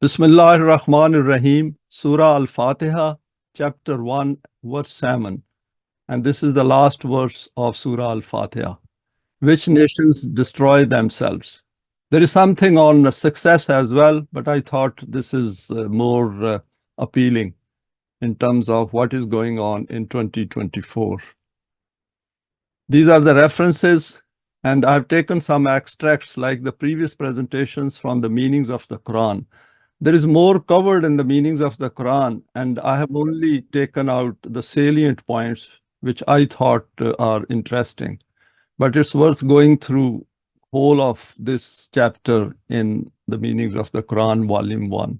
Bismillah ar-Rahman ar-Rahim, Surah Al-Fateha, chapter 1, verse 7. And this is the last verse of Surah Al-Fateha. Which nations destroy themselves? There is something on success as well, but I thought this is more appealing in terms of what is going on in 2024. These are the references, and I've taken some extracts like the previous presentations from the meanings of the Quran. There is more covered in the meanings of the Quran, and I have only taken out the salient points which I thought are interesting. But it's worth going through whole of this chapter in the meanings of the Quran, volume 1.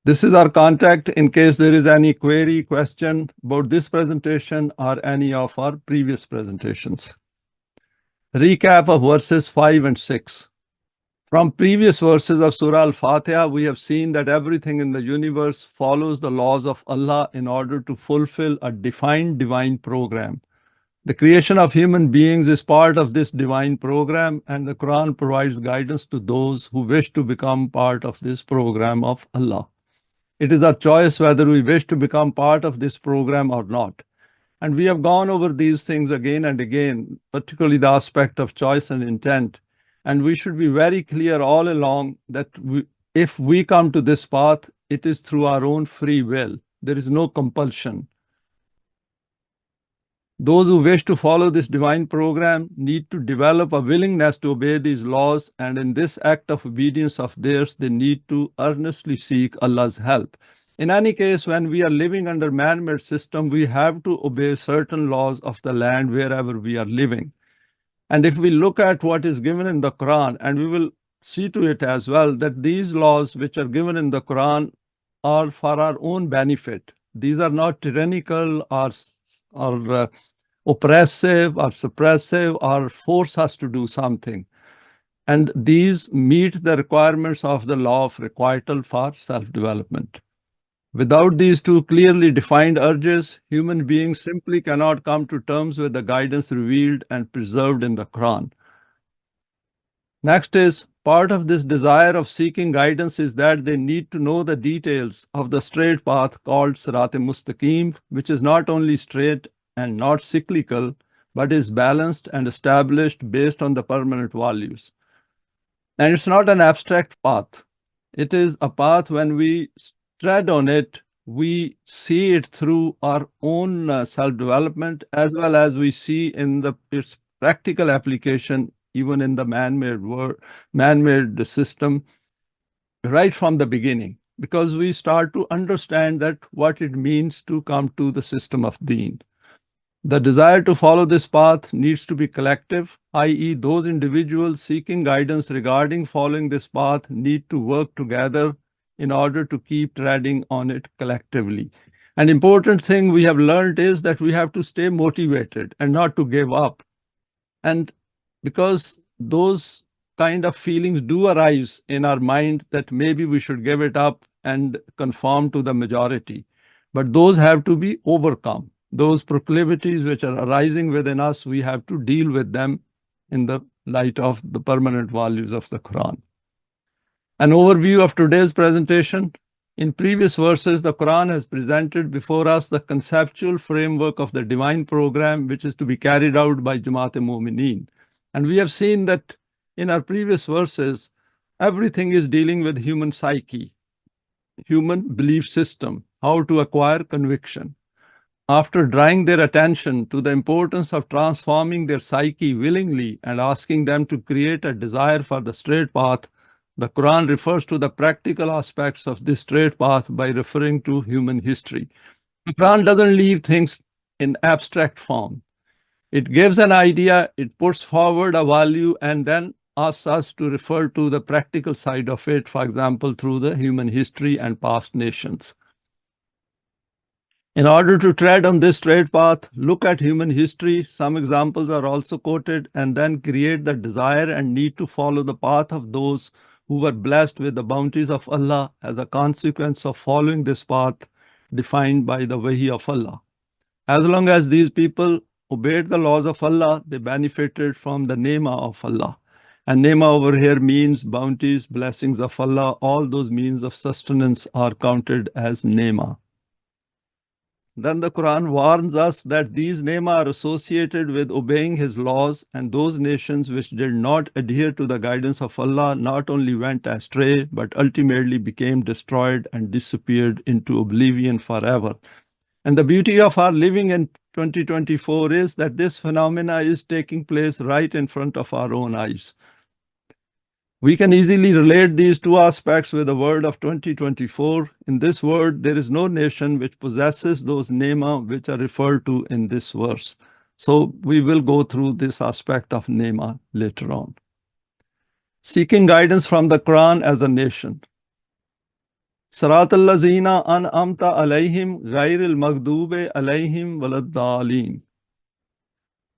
This is our contact in case there is any query, question about this presentation or any of our previous presentations. Recap of verses 5 and 6. From previous verses of Surah Al-Fateha, we have seen that everything in the universe follows the laws of Allah in order to fulfill a defined divine program. The creation of human beings is part of this divine program, and the Quran provides guidance to those who wish to become part of this program of Allah. It is our choice whether we wish to become part of this program or not. And we have gone over these things again and again, particularly the aspect of choice and intent. And we should be very clear all along that if we come to this path, it is through our own free will. There is no compulsion. Those who wish to follow this divine program need to develop a willingness to obey these laws, and in this act of obedience of theirs, they need to earnestly seek Allah's help. In any case, when we are living under man-made system, we have to obey certain laws of the land wherever we are living. And if we look at what is given in the Quran, and we will see to it as well, that these laws which are given in the Quran are for our own benefit. These are not tyrannical or oppressive or suppressive or force us to do something. And these meet the requirements of the law of requital for self-development. Without these two clearly defined urges, human beings simply cannot come to terms with the guidance revealed and preserved in the Quran. Next is, part of this desire of seeking guidance is that they need to know the details of the straight path called Sirat Mustaqim, which is not only straight and not cyclical, but is balanced and established based on the permanent values. And it's not an abstract path. It is a path when we tread on it, we see it through our own self-development, as well as we see in its practical application, even in the man-made system, right from the beginning, because we start to understand that what it means to come to the system of Deen. The desire to follow this path needs to be collective, i.e., those individuals seeking guidance regarding following this path need to work together in order to keep treading on it collectively. An important thing we have learned is that we have to stay motivated and not to give up. And because those kind of feelings do arise in our mind that maybe we should give it up and conform to the majority, but those have to be overcome. Those proclivities which are arising within us, we have to deal with them in the light of the permanent values of the Quran. An overview of today's presentation. In previous verses, the Quran has presented before us the conceptual framework of the divine program, which is to be carried out by Jamaat Momineen. And we have seen that in our previous verses, everything is dealing with human psyche, human belief system, how to acquire conviction. After drawing their attention to the importance of transforming their psyche willingly and asking them to create a desire for the straight path, the Quran refers to the practical aspects of this straight path by referring to human history. The Quran doesn't leave things in abstract form. It gives an idea, it puts forward a value, and then asks us to refer to the practical side of it, for example, through the human history and past nations. In order to tread on this straight path, look at human history. Some examples are also quoted, and then create the desire and need to follow the path of those who were blessed with the bounties of Allah as a consequence of following this path defined by the Wahi of Allah. As long as these people obeyed the laws of Allah, they benefited from the Naima of Allah. And Naima over here means bounties, blessings of Allah. All those means of sustenance are counted as Naima. Then the Quran warns us that these Naima are associated with obeying His laws, and those nations which did not adhere to the guidance of Allah not only went astray, but ultimately became destroyed and disappeared into oblivion forever. And the beauty of our living in 2024 is that this phenomena is taking place right in front of our own eyes. We can easily relate these two aspects with the word of 2024. In this word, there is no nation which possesses those Nema which are referred to in this verse. So we will go through this aspect of Nema later on. Seeking guidance from the Quran as a nation. Siratal lazina an'amta alayhim ghayril maghdube alayhim waladdallin.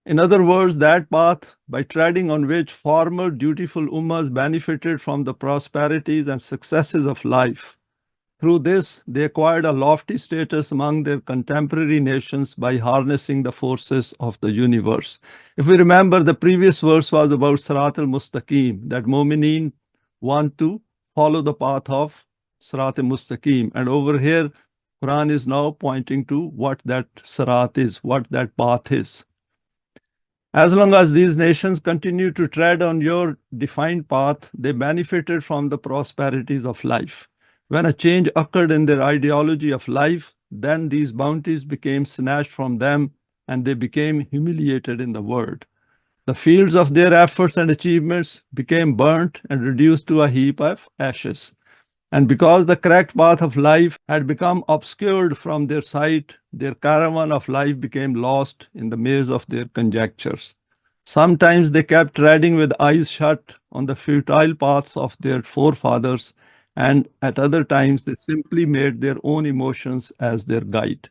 In other words, that path by treading on which former dutiful ummahs benefited from the prosperities and successes of life. Through this, they acquired a lofty status among their contemporary nations by harnessing the forces of the universe. If we remember, the previous verse was about Sirat al-Mustaqim, that Momineen want to follow the path of Sirat al-Mustaqim. And over here, Quran is now pointing to what that Sirat is, what that path is. As long as these nations continue to tread on your defined path, they benefited from the prosperities of life. When a change occurred in their ideology of life, then these bounties became snatched from them and they became humiliated in the world. The fields of their efforts and achievements became burnt and reduced to a heap of ashes. And because the correct path of life had become obscured from their sight, their caravan of life became lost in the maze of their conjectures. Sometimes they kept treading with eyes shut on the futile paths of their forefathers, and at other times they simply made their own emotions as their guide.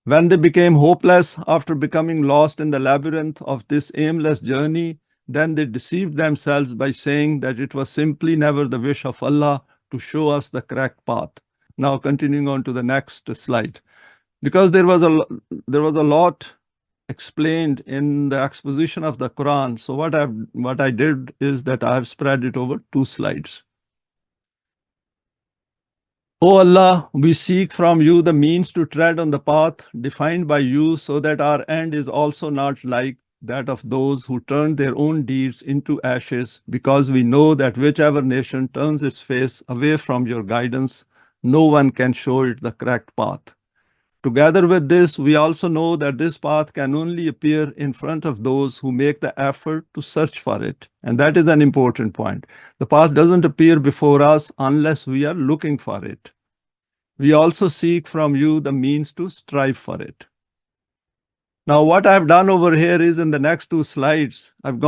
When they became hopeless after becoming lost in the labyrinth of this aimless journey, then they deceived themselves by saying that it was simply never the wish of Allah to show us the correct path. Now continuing on to the next slide. Because there was a lot explained in the exposition of the Quran, so what I did is that I have spread it over 2 slides. O Allah, we seek from you the means to tread on the path defined by you, so that our end is also not like that of those who turn their own deeds into ashes, because we know that whichever nation turns its face away from your guidance, no one can show it the correct path. Together with this, we also know that this path can only appear in front of those who make the effort to search for it. And that is an important point. The path doesn't appear before us unless we are looking for it. We also seek from you the means to strive for it. Now, what I've done over here is in the next 2 slides, I've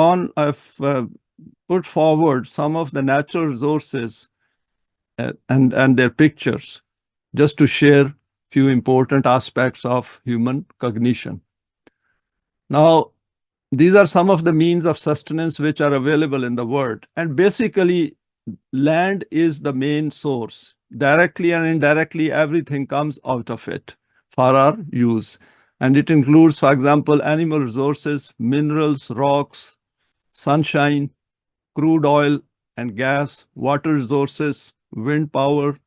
put forward some of the natural resources and their pictures, just to share few important aspects of human cognition. Now, these are some of the means of sustenance which are available in the world. And basically, land is the main source. Directly and indirectly, everything comes out of it for our use. And it includes, for example, animal resources, minerals, rocks, sunshine, crude oil and gas, water resources, wind power,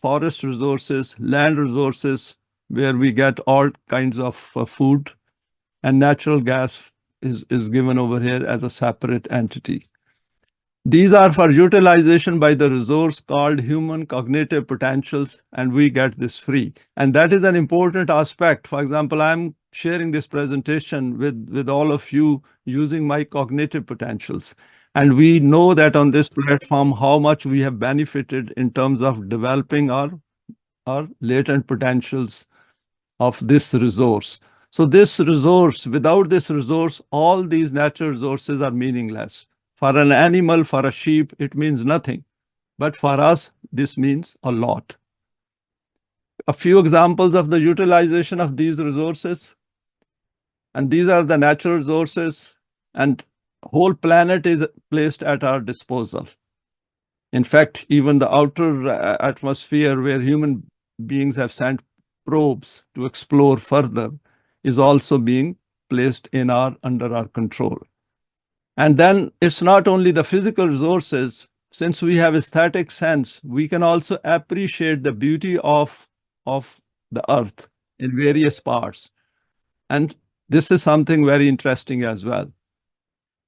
forest resources, land resources, where we get all kinds of food, and natural gas is given over here as a separate entity. These are for utilization by the resource called human cognitive potentials, and we get this free. And that is an important aspect. For example, I'm sharing this presentation with all of you using my cognitive potentials. And we know that on this platform, how much we have benefited in terms of developing our latent potentials of this resource. So this resource, without this resource, all these natural resources are meaningless. For an animal, for a sheep, it means nothing. But for us, this means a lot. A few examples of the utilization of these resources. And these are the natural resources, and whole planet is placed at our disposal. In fact, even the outer atmosphere where human beings have sent probes to explore further is also being placed under our control. And then it's not only the physical resources. Since we have aesthetic sense, we can also appreciate the beauty of the earth in various parts. And this is something very interesting as well.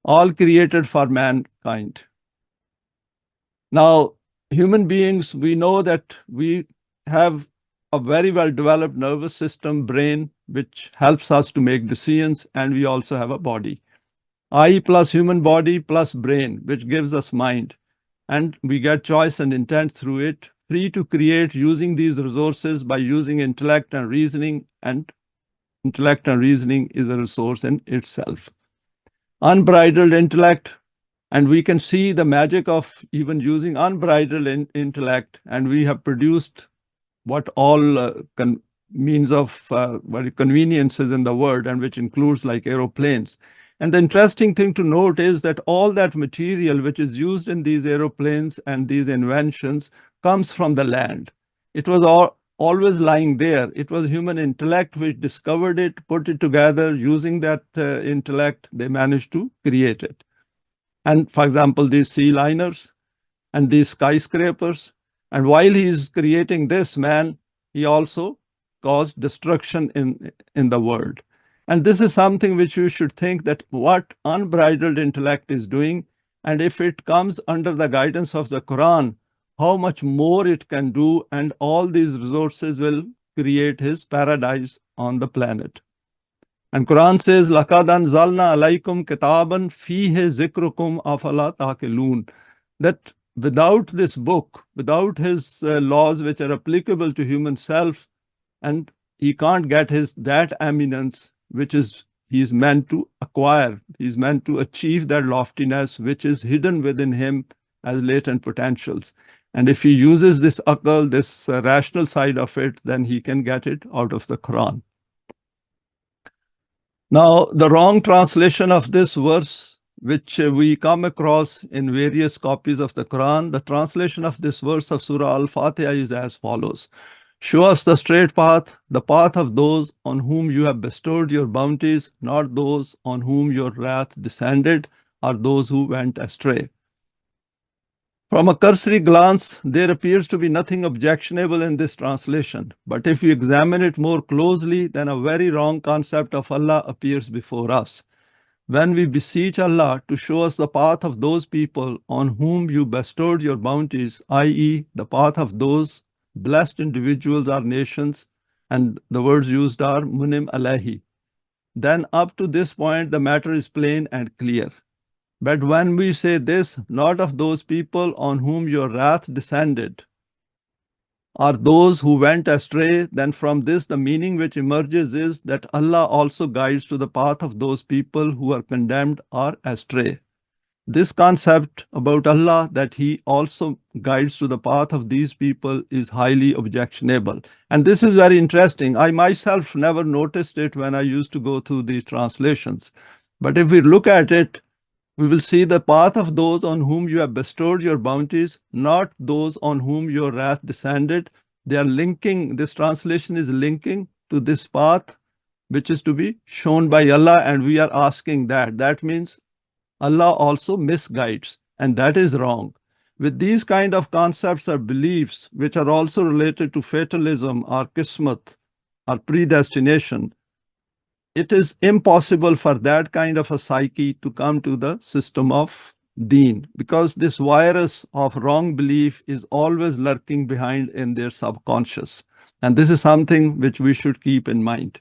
All created for mankind. Now, human beings, we know that we have a very well-developed nervous system, brain, which helps us to make decisions, and we also have a body. I plus human body plus brain, which gives us mind. And we get choice and intent through it, free to create using these resources by using intellect and reasoning, and intellect and reasoning is a resource in itself. Unbridled intellect, and we can see the magic of even using unbridled intellect, and we have produced what all means of conveniences in the world, and which includes like aeroplanes. And the interesting thing to note is that all that material which is used in these aeroplanes and these inventions comes from the land. It was always lying there. It was human intellect which discovered it, put it together. Using that intellect, they managed to create it. And for example, these sea liners and these skyscrapers. And while he's creating this, man, he also caused destruction in the world. And this is something which you should think that what unbridled intellect is doing, and if it comes under the guidance of the Quran, how much more it can do, and all these resources will create his paradise on the planet. And Quran says, لَقَدْ أَنزَلْنَا عَلَيْكُمْ كِتَابًا فِيهِ ذِكْرُكُمْ أَفَلَا تَعْقِلُونَ. That without this book, without his laws which are applicable to human self, and he can't get that eminence which is he's meant to acquire. He's meant to achieve that loftiness which is hidden within him as latent potentials. And if he uses this aql, this rational side of it, then he can get it out of the Quran. Now, the wrong translation of this verse, which we come across in various copies of the Quran, the translation of this verse of Surah Al-Fateha is as follows. Show us the straight path, the path of those on whom you have bestowed your bounties, not those on whom your wrath descended, or those who went astray. From a cursory glance, there appears to be nothing objectionable in this translation. But if you examine it more closely, then a very wrong concept of Allah appears before us. When we beseech Allah to show us the path of those people on whom you bestowed your bounties, i.e., the path of those blessed individuals or nations, and the words used are munim alayhi, then up to this point, the matter is plain and clear. But when we say this, not of those people on whom your wrath descended, or those who went astray, then from this the meaning which emerges is that Allah also guides to the path of those people who are condemned or astray. This concept about Allah, that he also guides to the path of these people, is highly objectionable. And this is very interesting. I myself never noticed it when I used to go through these translations. But if we look at it, we will see the path of those on whom you have bestowed your bounties, not those on whom your wrath descended. They are linking, this translation is linking to this path, which is to be shown by Allah, and we are asking that. That means Allah also misguides, and that is wrong. With these kind of concepts or beliefs, which are also related to fatalism or qismat or predestination, it is impossible for that kind of a psyche to come to the system of deen, because this virus of wrong belief is always lurking behind in their subconscious. And this is something which we should keep in mind.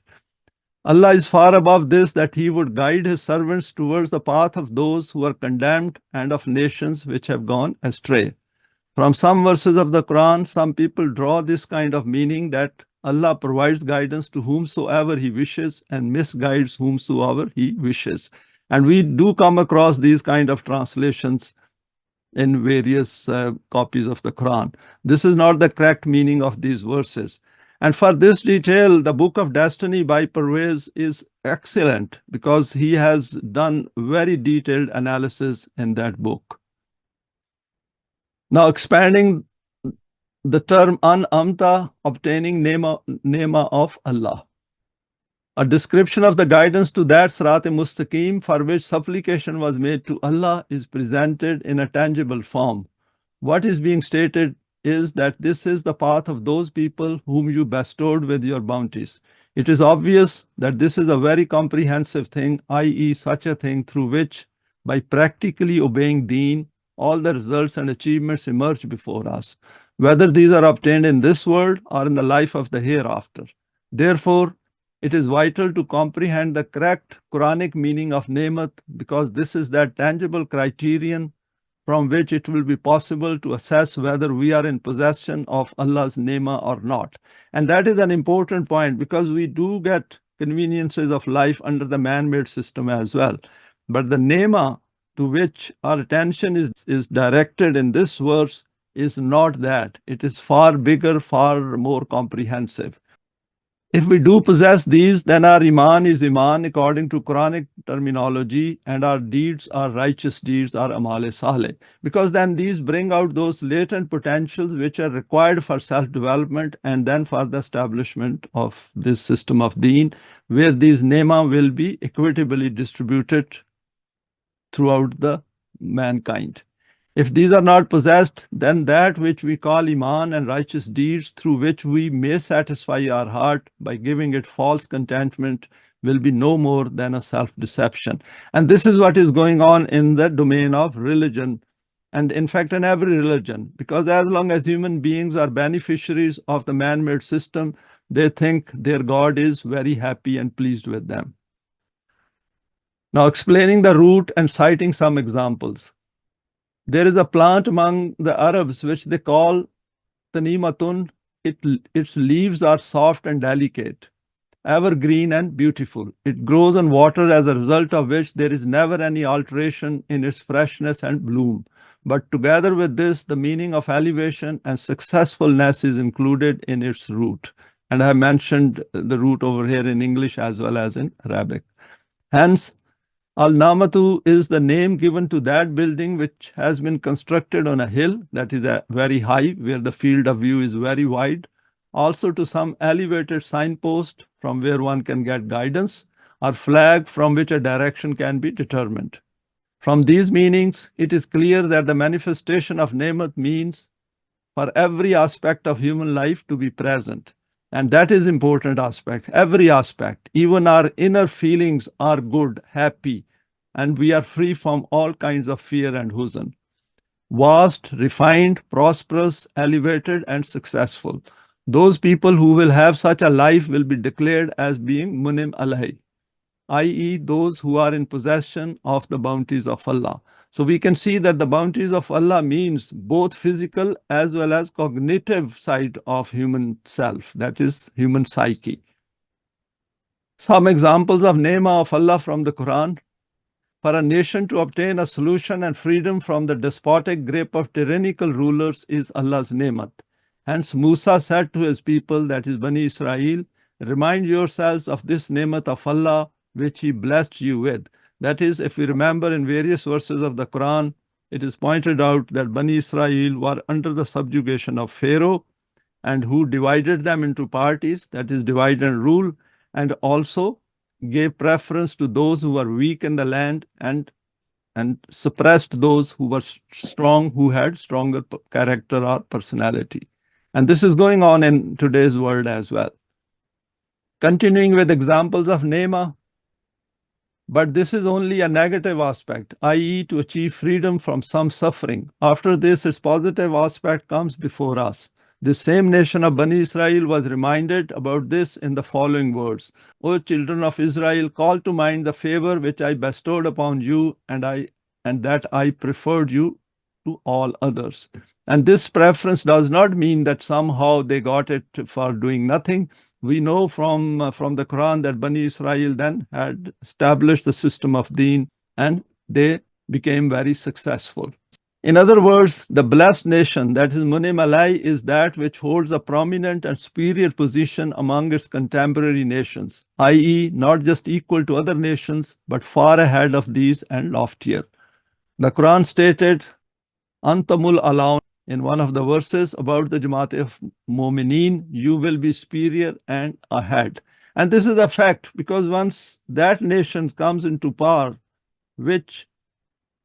Allah is far above this, that he would guide his servants towards the path of those who are condemned and of nations which have gone astray. From some verses of the Quran, some people draw this kind of meaning that Allah provides guidance to whomsoever he wishes and misguides whomsoever he wishes. And we do come across these kind of translations in various copies of the Quran. This is not the correct meaning of these verses. And for this detail, the Book of Destiny by Pervez is excellent, because he has done very detailed analysis in that book. Now, expanding the term an'amta, obtaining Naima of Allah. A description of the guidance to that Sirat-e-Mustaqim for which supplication was made to Allah is presented in a tangible form. What is being stated is that this is the path of those people whom you bestowed with your bounties. It is obvious that this is a very comprehensive thing, i.e., such a thing through which, by practically obeying Deen, all the results and achievements emerge before us, whether these are obtained in this world or in the life of the hereafter. Therefore, it is vital to comprehend the correct Quranic meaning of Nemat, because this is that tangible criterion from which it will be possible to assess whether we are in possession of Allah's Nema or not. And that is an important point, because we do get conveniences of life under the man-made system as well. But the Nema to which our attention is directed in this verse is not that. It is far bigger, far more comprehensive. If we do possess these, then our Iman is Iman according to Quranic terminology, and our deeds are righteous deeds, are Amal-e-Saleh. Because then these bring out those latent potentials which are required for self-development and then for the establishment of this system of Deen, where these Nema will be equitably distributed throughout the mankind. If these are not possessed, then that which we call Iman and righteous deeds, through which we may satisfy our heart by giving it false contentment, will be no more than a self-deception. And this is what is going on in the domain of religion, and in fact in every religion, because as long as human beings are beneficiaries of the man-made system, they think their God is very happy and pleased with them. Now, explaining the root and citing some examples. There is a plant among the Arabs which they call tanimatun. Its leaves are soft and delicate, evergreen and beautiful. It grows on water, as a result of which there is never any alteration in its freshness and bloom. But together with this, the meaning of elevation and successfulness is included in its root. And I have mentioned the root over here in English as well as in Arabic. Hence, Al-Namatu is the name given to that building which has been constructed on a hill that is very high, where the field of view is very wide. Also to some elevated signpost from where one can get guidance, or flag from which a direction can be determined. From these meanings, it is clear that the manifestation of Nemat means for every aspect of human life to be present. And that is important aspect, every aspect. Even our inner feelings are good, happy, and we are free from all kinds of fear and huzn. Vast, refined, prosperous, elevated, and successful. Those people who will have such a life will be declared as being munim alayhi, i.e. those who are in possession of the bounties of Allah. So we can see that the bounties of Allah means both physical as well as cognitive side of human self, that is human psyche. Some examples of Naima of Allah from the Quran. For a nation to obtain a solution and freedom from the despotic grip of tyrannical rulers is Allah's Nemat. Hence Musa said to his people, that is Bani Israel, remind yourselves of this Nemat of Allah which He blessed you with. That is, if we remember in various verses of the Quran, it is pointed out that Bani Israel were under the subjugation of Pharaoh, and who divided them into parties, that is, divide and rule, and also gave preference to those who were weak in the land and suppressed those who were strong, who had stronger character or personality. And this is going on in today's world as well. Continuing with examples of Nema, but this is only a negative aspect, i.e. to achieve freedom from some suffering. After this, its positive aspect comes before us. The same nation of Bani Israel was reminded about this in the following words. O children of Israel, call to mind the favor which I bestowed upon you, and that I preferred you to all others. And this preference does not mean that somehow they got it for doing nothing. We know from the Quran that Bani Israel then had established the system of Deen, and they became very successful. In other words, the blessed nation, that is Munim Alai, is that which holds a prominent and superior position among its contemporary nations, i.e. not just equal to other nations, but far ahead of these and loftier. The Quran stated, Antamul Alaun, in one of the verses about the Jamaat of Momineen, you will be superior and ahead. And this is a fact, because once that nation comes into power, which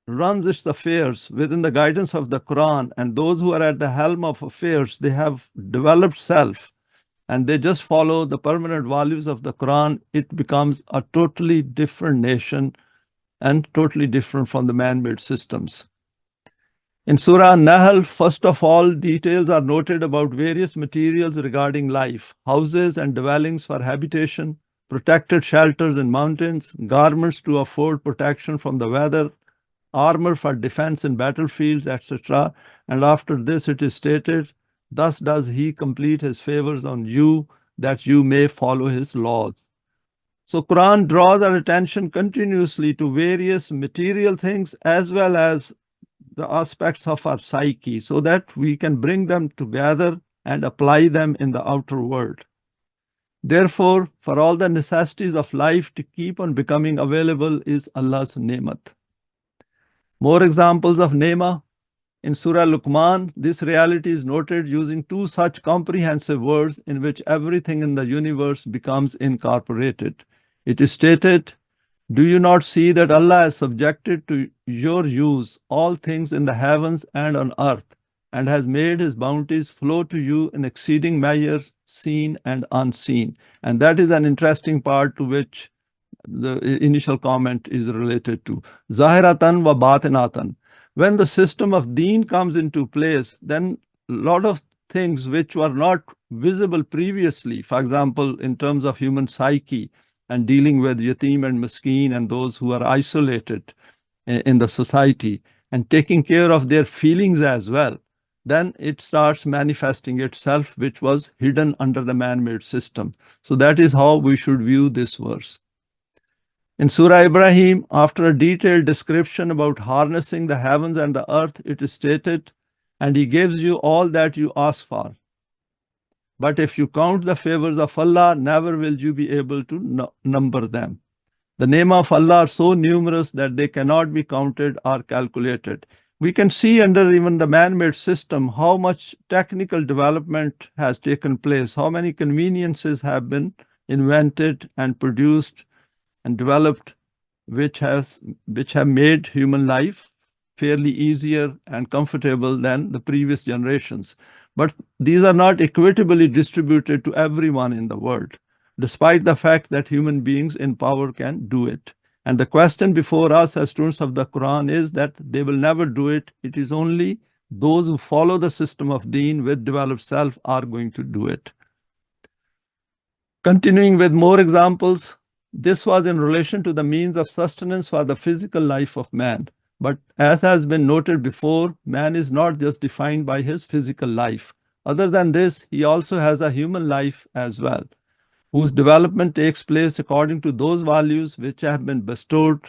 runs its affairs within the guidance of the Quran, and those who are at the helm of affairs, they have developed self and they just follow the permanent values of the Quran, it becomes a totally different nation and totally different from the man-made systems. In Surah An-Nahl, first of all, details are noted about various materials regarding life, houses and dwellings for habitation, protected shelters in mountains, garments to afford protection from the weather, armor for defense in battlefields, etc. And after this it is stated, thus does he complete his favors on you, that you may follow his laws. So Quran draws our attention continuously to various material things as well as the aspects of our psyche, so that we can bring them together and apply them in the outer world. Therefore, for all the necessities of life to keep on becoming available is Allah's ni'mat. More examples of Naima. In Surah Luqman, this reality is noted using two such comprehensive words in which everything in the universe becomes incorporated. It is stated, do you not see that Allah has subjected to your use all things in the heavens and on earth, and has made his bounties flow to you in exceeding measures, seen and unseen? And that is an interesting part to which the initial comment is related to. Zahiratan wa batinatan. When the system of deen comes into place, then a lot of things which were not visible previously, for example, in terms of human psyche and dealing with yatim and miskeen and those who are isolated in the society and taking care of their feelings as well, then it starts manifesting itself, which was hidden under the man-made system. So that is how we should view this verse. In Surah Ibrahim, after a detailed description about harnessing the heavens and the earth, it is stated, and he gives you all that you ask for. But if you count the favors of Allah, never will you be able to number them. The Naima of Allah are so numerous that they cannot be counted or calculated. We can see under even the man-made system how much technical development has taken place, how many conveniences have been invented and produced and developed, which have made human life fairly easier and comfortable than the previous generations. But these are not equitably distributed to everyone in the world, despite the fact that human beings in power can do it. And the question before us as students of the Quran is that they will never do it. It is only those who follow the system of deen with developed self are going to do it. Continuing with more examples, this was in relation to the means of sustenance for the physical life of man. But as has been noted before, man is not just defined by his physical life. Other than this, he also has a human life as well, whose development takes place according to those values which have been bestowed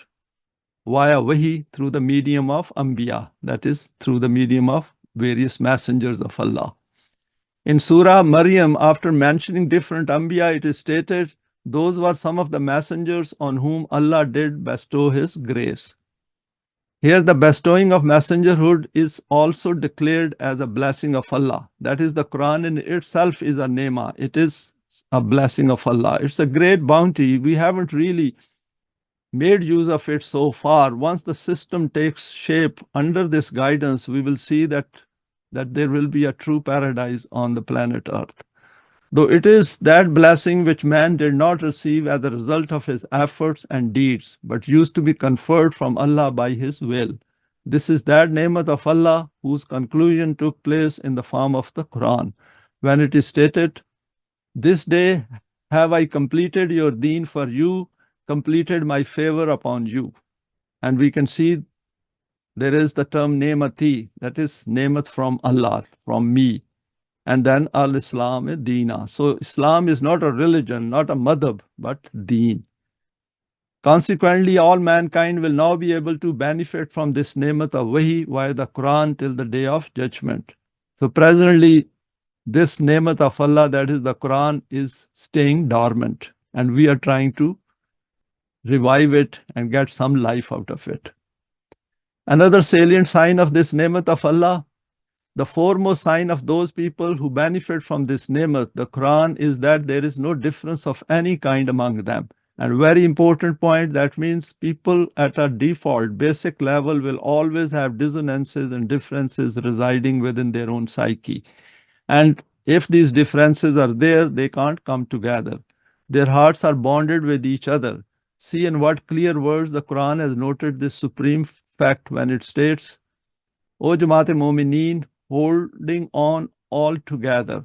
via Wahi through the medium of Anbiya, that is, through the medium of various messengers of Allah. In Surah Maryam, after mentioning different Anbiya, it is stated, those were some of the messengers on whom Allah did bestow his grace. Here the bestowing of messengerhood is also declared as a blessing of Allah. That is, the Quran in itself is a nema. It is a blessing of Allah. It's a great bounty. We haven't really made use of it so far. Once the system takes shape under this guidance, we will see that there will be a true paradise on the planet Earth. Though it is that blessing which man did not receive as a result of his efforts and deeds, but used to be conferred from Allah by his will. This is that ni'mat of Allah whose conclusion took place in the form of the Quran, when it is stated, this day have I completed your deen for you, completed my favor upon you. And we can see there is the term ni'mati, that is ni'mat from Allah, from me. And then al-Islam is Deena. So Islam is not a religion, not a madhab, but deen. Consequently, all mankind will now be able to benefit from this ni'mat of Wahi via the Quran till the day of judgment. So presently, this ni'mat of Allah, that is the Quran, is staying dormant. And we are trying to revive it and get some life out of it. Another salient sign of this ni'mat of Allah The foremost sign of those people who benefit from this ni'mat, the Quran, is that there is no difference of any kind among them. And very important point, that means people at a default basic level will always have dissonances and differences residing within their own psyche. And if these differences are there, they can't come together. Their hearts are bonded with each other. See in what clear words the Quran has noted this supreme fact when it states, O Jamaat Momineen, holding on all together,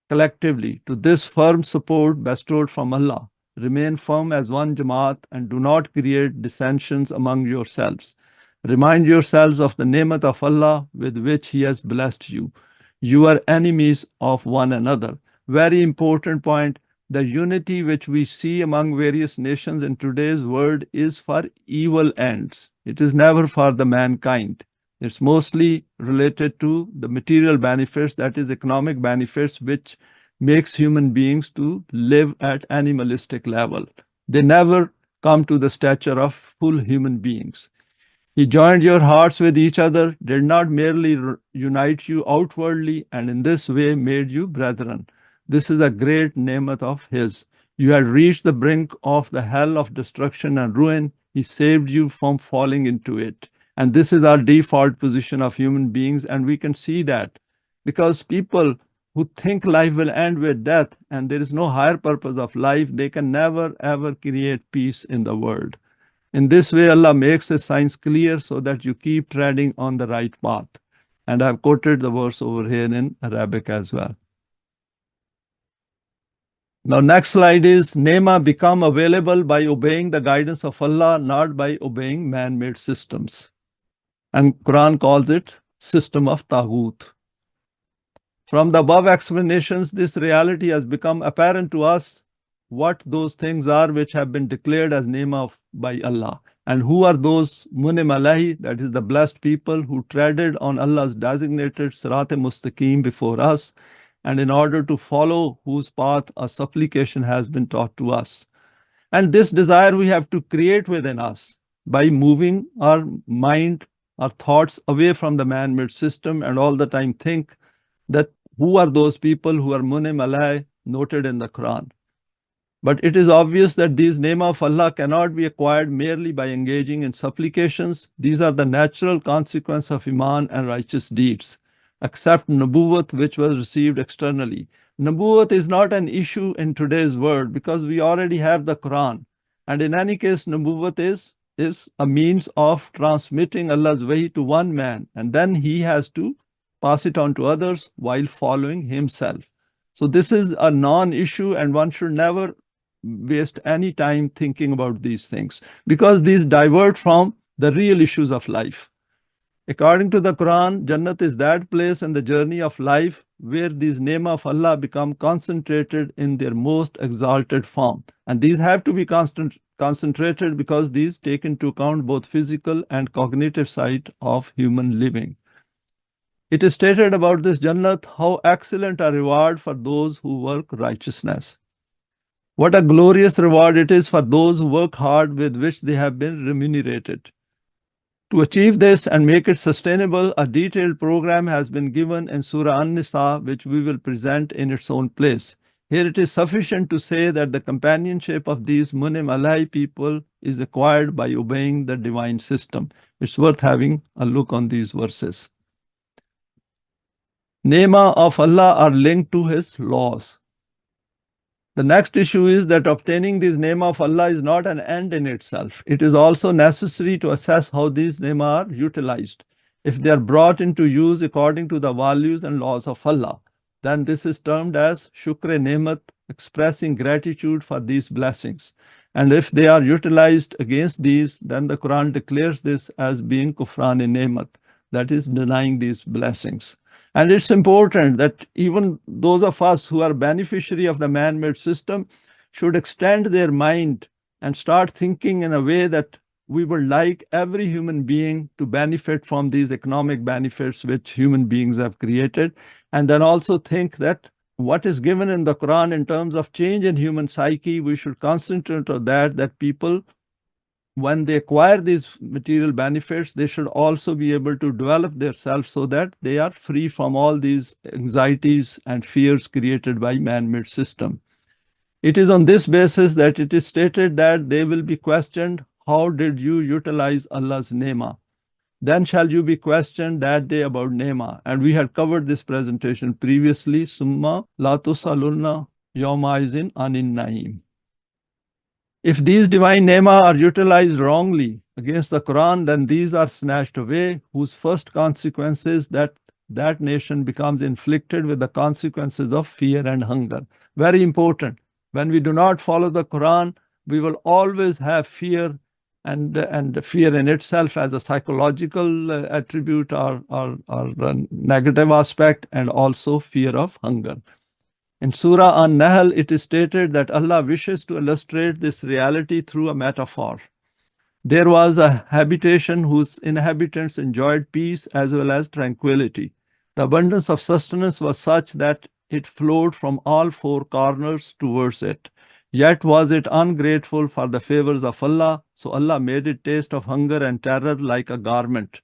collectively, to this firm support bestowed from Allah. Remain firm as one Jamaat and do not create dissensions among yourselves. Remind yourselves of the ni'mat of Allah with which He has blessed you. You are enemies of one another. Very important point. The unity which we see among various nations in today's world is for evil ends. It is never for the mankind. It's mostly related to the material benefits, that is economic benefits, which makes human beings to live at animalistic level. They never come to the stature of full human beings. He joined your hearts with each other, did not merely unite you outwardly, and in this way made you brethren. This is a great ni'mat of His. You had reached the brink of the hell of destruction and ruin. He saved you from falling into it. And this is our default position of human beings, and we can see that because people who think life will end with death and there is no higher purpose of life, they can never ever create peace in the world. In this way, Allah makes His signs clear so that you keep treading on the right path. And I've quoted the verse over here in Arabic as well. Now, next slide is Naima become available by obeying the guidance of Allah, not by obeying man-made systems. And Quran calls it system of Taghut. From the above explanations, this reality has become apparent to us what those things are which have been declared as Naima by Allah. And who are those Munim Alahi, that is the blessed people who treaded on Allah's designated Sirat-e-Mustaqim before us, and in order to follow whose path a supplication has been taught to us. And this desire we have to create within us by moving our mind, our thoughts away from the man-made system, and all the time think that who are those people who are Munim Alai noted in the Quran. But it is obvious that these Naima of Allah cannot be acquired merely by engaging in supplications. These are the natural consequence of Iman and righteous deeds, except Nubuwwat, which was received externally. Nubuwwat is not an issue in today's world because we already have the Quran. And in any case, Nubuwwat is a means of transmitting Allah's Wahi to one man, and then he has to pass it on to others while following himself. So this is a non-issue, and one should never waste any time thinking about these things because these divert from the real issues of life. According to the Quran, Jannat is that place in the journey of life where these Naima of Allah become concentrated in their most exalted form. And these have to be concentrated because these take into account both physical and cognitive side of human living. It is stated about this Jannat, how excellent a reward for those who work righteousness. What a glorious reward it is for those who work hard with which they have been remunerated. To achieve this and make it sustainable, a detailed program has been given in Surah An-Nisa, which we will present in its own place. Here it is sufficient to say that the companionship of these Munim Alai people is acquired by obeying the divine system. It's worth having a look on these verses. Naima of Allah are linked to His laws. The next issue is that obtaining these Naima of Allah is not an end in itself. It is also necessary to assess how these Naima are utilized. If they are brought into use according to the values and laws of Allah, then this is termed as Shukr-e-Nemat, expressing gratitude for these blessings. And if they are utilized against these, then the Quran declares this as being Kufran-e-Nemat, that is denying these blessings. And it's important that even those of us who are beneficiary of the man-made system should extend their mind and start thinking in a way that we would like every human being to benefit from these economic benefits which human beings have created. And then also think that what is given in the Quran in terms of change in human psyche, we should concentrate on that people when they acquire these material benefits, they should also be able to develop themselves so that they are free from all these anxieties and fears created by man-made system. It is on this basis that it is stated that they will be questioned, how did you utilize Allah's Naima? Then shall you be questioned that day about Naima. And we had covered this presentation previously. Summa la tusalunna yawma izin anin naim. If these divine Naima are utilized wrongly against the Quran, then these are snatched away, whose first consequence is that that nation becomes inflicted with the consequences of fear and hunger. Very important. When we do not follow the Quran, we will always have fear, and fear in itself as a psychological attribute or negative aspect, and also fear of hunger. In Surah An-Nahl, it is stated that Allah wishes to illustrate this reality through a metaphor. There was a habitation whose inhabitants enjoyed peace as well as tranquility. The abundance of sustenance was such that it flowed from all four corners towards it. Yet was it ungrateful for the favors of Allah, so Allah made it taste of hunger and terror like a garment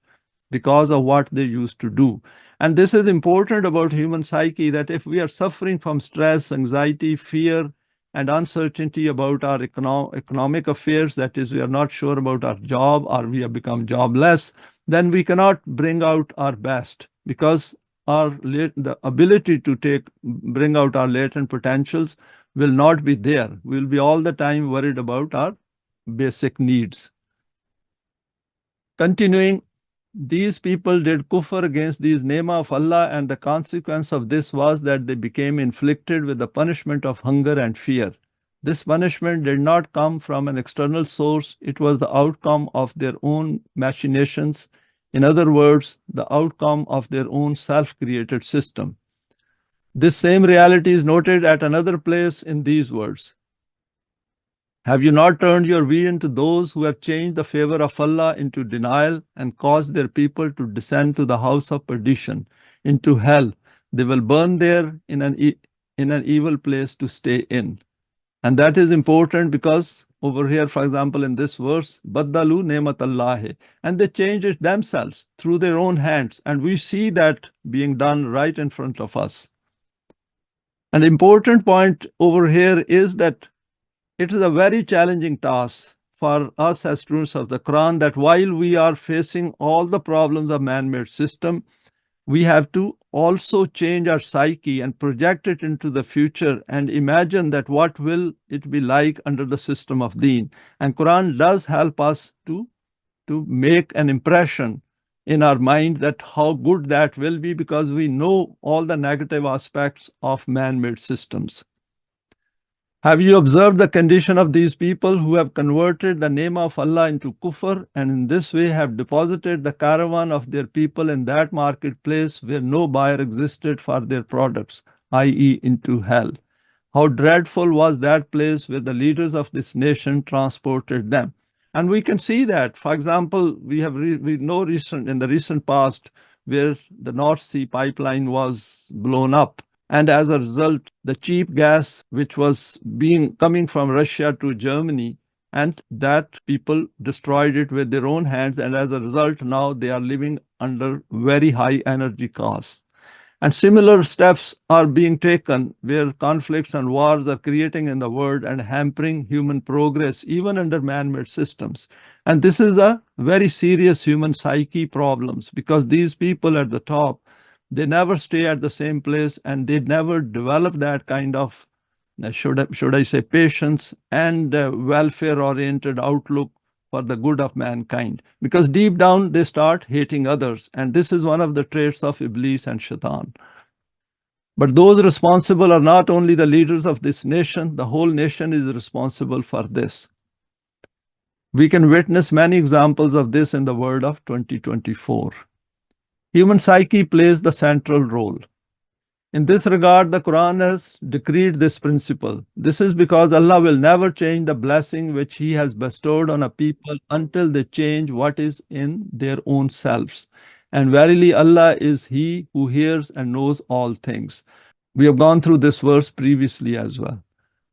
because of what they used to do. And this is important about human psyche, that if we are suffering from stress, anxiety, fear, and uncertainty about our economic affairs, that is, we are not sure about our job or we have become jobless, then we cannot bring out our best, because the ability to bring out our latent potentials will not be there. We'll be all the time worried about our basic needs. Continuing, these people did kufr against these Naima of Allah, and the consequence of this was that they became inflicted with the punishment of hunger and fear. This punishment did not come from an external source. It was the outcome of their own machinations. In other words, the outcome of their own self-created system. This same reality is noted at another place in these words. Have you not turned your vision to those who have changed the favor of Allah into denial and caused their people to descend to the house of perdition, into hell? They will burn there in an evil place to stay in. And that is important because over here, for example, in this verse, Baddalu nemat Allah, and they changed it themselves through their own hands. And we see that being done right in front of us. An important point over here is that it is a very challenging task for us as students of the Quran, that while we are facing all the problems of man-made system, we have to also change our psyche and project it into the future and imagine that what will it be like under the system of Deen. And Quran does help us to make an impression in our mind that how good that will be, because we know all the negative aspects of man-made systems. Have you observed the condition of these people who have converted the name of Allah into kufr, and in this way have deposited the caravan of their people in that marketplace where no buyer existed for their products, i.e. into hell? How dreadful was that place where the leaders of this nation transported them? And we can see that, for example, we know in the recent past where the North Sea pipeline was blown up. And as a result, the cheap gas, which was coming from Russia to Germany, and that people destroyed it with their own hands. And as a result, now they are living under very high energy costs. And similar steps are being taken where conflicts and wars are creating in the world and hampering human progress, even under man-made systems. And this is a very serious human psyche problems, because these people at the top, they never stay at the same place, and they never develop that kind of, should I say, patience and welfare-oriented outlook for the good of mankind. Because deep down, they start hating others. And this is one of the traits of Iblis and Shaitan. But those responsible are not only the leaders of this nation, the whole nation is responsible for this. We can witness many examples of this in the world of 2024. Human psyche plays the central role. In this regard, the Quran has decreed this principle. This is because Allah will never change the blessing which He has bestowed on a people until they change what is in their own selves. And verily, Allah is He who hears and knows all things. We have gone through this verse previously as well.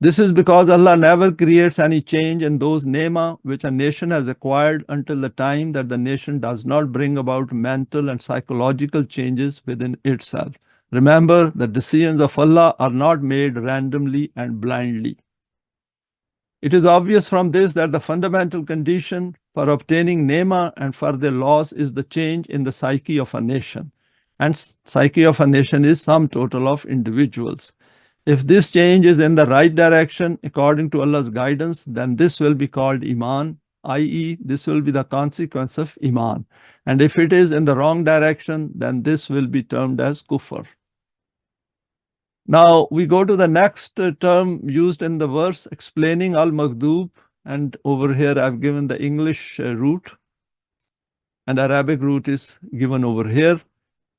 This is because Allah never creates any change in those nema which a nation has acquired until the time that the nation does not bring about mental and psychological changes within itself. Remember, the decisions of Allah are not made randomly and blindly. It is obvious from this that the fundamental condition for obtaining nema and for their loss is the change in the psyche of a nation. And psyche of a nation is sum total of individuals. If this change is in the right direction according to Allah's guidance, then this will be called Iman, i.e., this will be the consequence of Iman. And if it is in the wrong direction, then this will be termed as Kufr. Now we go to the next term used in the verse explaining al-Maghdub, and over here I've given the English root, and Arabic root is given over here.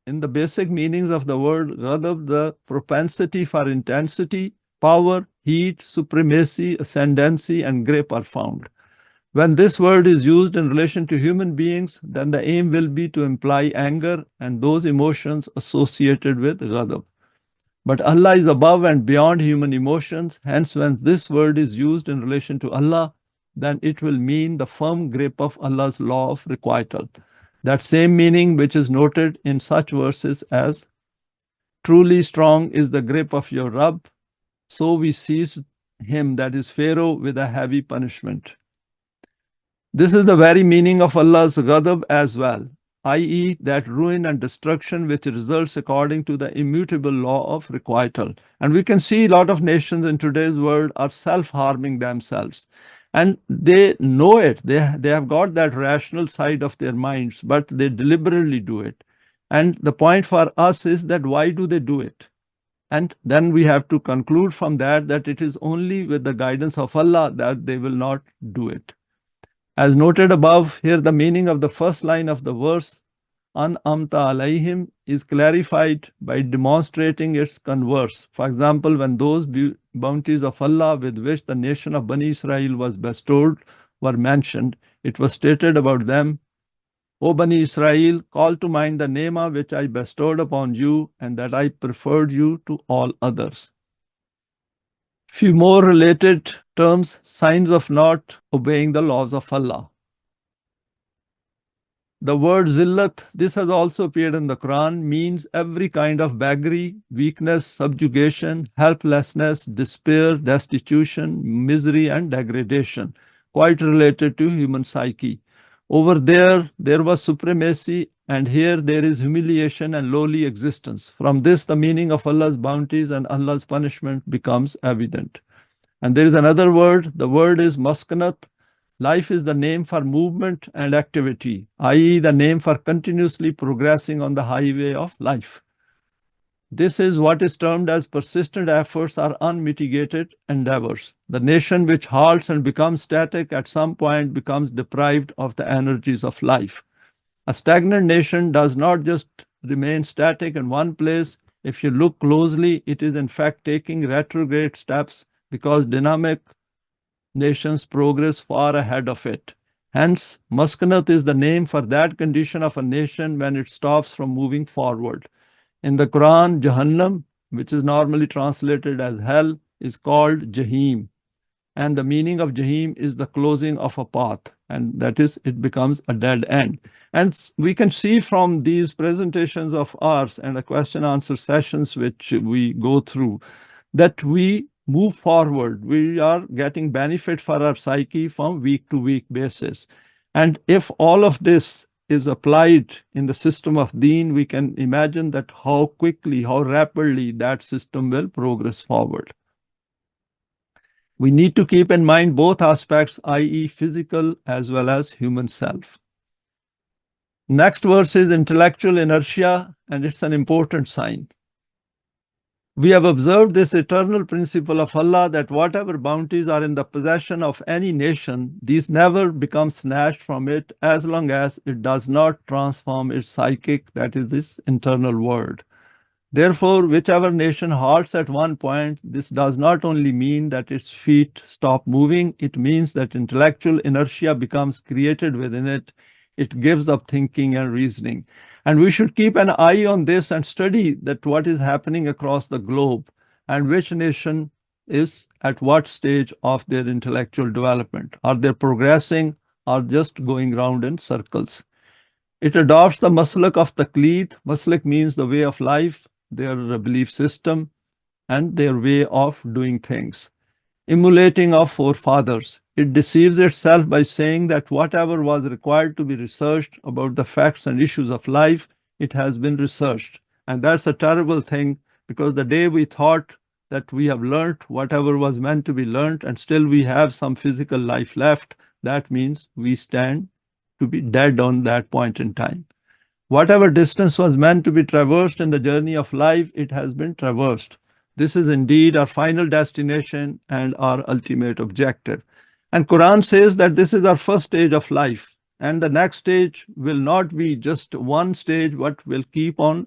In the basic meanings of the word ghadab, the propensity for intensity, power, heat, supremacy, ascendancy, and grip are found. When this word is used in relation to human beings, then the aim will be to imply anger and those emotions associated with ghadab. But Allah is above and beyond human emotions. Hence, when this word is used in relation to Allah, then it will mean the firm grip of Allah's law of requital. That same meaning which is noted in such verses as, truly strong is the grip of your Rabb, so we seized him, that is Pharaoh, with a heavy punishment. This is the very meaning of Allah's ghadab as well, i.e., that ruin and destruction which results according to the immutable law of requital. And we can see a lot of nations in today's world are self-harming themselves. And they know it. They have got that rational side of their minds, but they deliberately do it. And the point for us is that why do they do it? And then we have to conclude from that that it is only with the guidance of Allah that they will not do it. As noted above, here the meaning of the first line of the verse, An'amta alayhim, is clarified by demonstrating its converse. For example, when those bounties of Allah with which the nation of Bani Israel was bestowed were mentioned, it was stated about them, O Bani Israel, call to mind the nema which I bestowed upon you and that I preferred you to all others. Few more related terms, signs of not obeying the laws of Allah. The word zillat, this has also appeared in the Quran, means every kind of beggary, weakness, subjugation, helplessness, despair, destitution, misery, and degradation, quite related to human psyche. Over there was supremacy, and here there is humiliation and lowly existence. From this, the meaning of Allah's bounties and Allah's punishment becomes evident. And there is another word, the word is maskanat. Life is the name for movement and activity, i.e., the name for continuously progressing on the highway of life. This is what is termed as persistent efforts or unmitigated endeavors. The nation which halts and becomes static at some point becomes deprived of the energies of life. A stagnant nation does not just remain static in one place. If you look closely, it is in fact taking retrograde steps because dynamic nations progress far ahead of it. Hence, maskanat is the name for that condition of a nation when it stops from moving forward. In the Quran, Jahannam, which is normally translated as hell, is called Jahim. And the meaning of Jahim is the closing of a path, and that is, it becomes a dead end. And we can see from these presentations of ours and the question-answer sessions which we go through that we move forward. We are getting benefit for our psyche from week-to-week basis. And if all of this is applied in the system of deen, we can imagine that how quickly, how rapidly that system will progress forward. We need to keep in mind both aspects, i.e. physical as well as human self. Next verse is intellectual inertia, and it's an important sign. We have observed this eternal principle of Allah that whatever bounties are in the possession of any nation, these never become snatched from it as long as it does not transform its psychic, that is this internal world. Therefore, whichever nation halts at one point, this does not only mean that its feet stop moving, it means that intellectual inertia becomes created within it. It gives up thinking and reasoning. And we should keep an eye on this and study that what is happening across the globe and which nation is at what stage of their intellectual development. Are they progressing or just going round in circles? It adopts the maslak of taqleed. Maslak means the way of life, their belief system, and their way of doing things. Emulating of forefathers. It deceives itself by saying that whatever was required to be researched about the facts and issues of life, it has been researched. And that's a terrible thing, because the day we thought that we have learnt whatever was meant to be learnt and still we have some physical life left, that means we stand to be dead on that point in time. Whatever distance was meant to be traversed in the journey of life, it has been traversed. This is indeed our final destination and our ultimate objective. And Quran says that this is our first stage of life, and the next stage will not be just one stage, but will keep on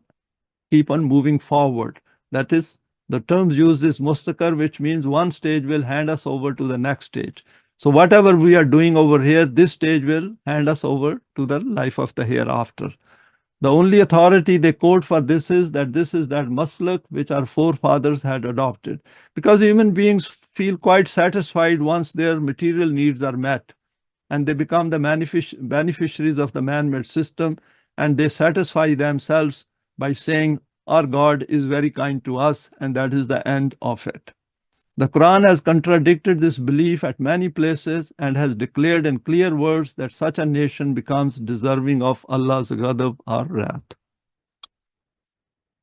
moving forward. That is, the terms used is mustaqar, which means one stage will hand us over to the next stage. So whatever we are doing over here, this stage will hand us over to the life of the hereafter. The only authority they quote for this is that maslak which our forefathers had adopted. Because human beings feel quite satisfied once their material needs are met, and they become the beneficiaries of the man-made system, and they satisfy themselves by saying, our God is very kind to us, and that is the end of it. The Quran has contradicted this belief at many places and has declared in clear words that such a nation becomes deserving of Allah's ghadab or wrath.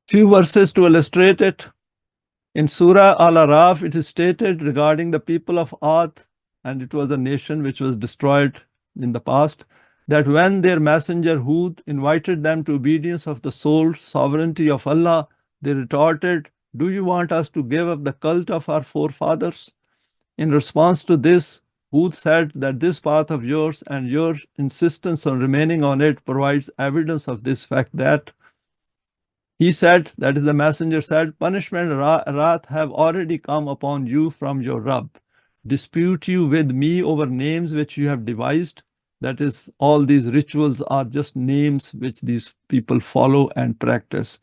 Few verses to illustrate it. In Surah Al-Araf, it is stated regarding the people of Ad, and it was a nation which was destroyed in the past, that when their messenger Hud invited them to obedience of the sole sovereignty of Allah, they retorted, do you want us to give up the cult of our forefathers? In response to this, Hud said that this path of yours and your insistence on remaining on it provides evidence of this fact that he said, that is, the messenger said, punishment and wrath have already come upon you from your Rabb. Dispute you with me over names which you have devised. That is, all these rituals are just names which these people follow and practice.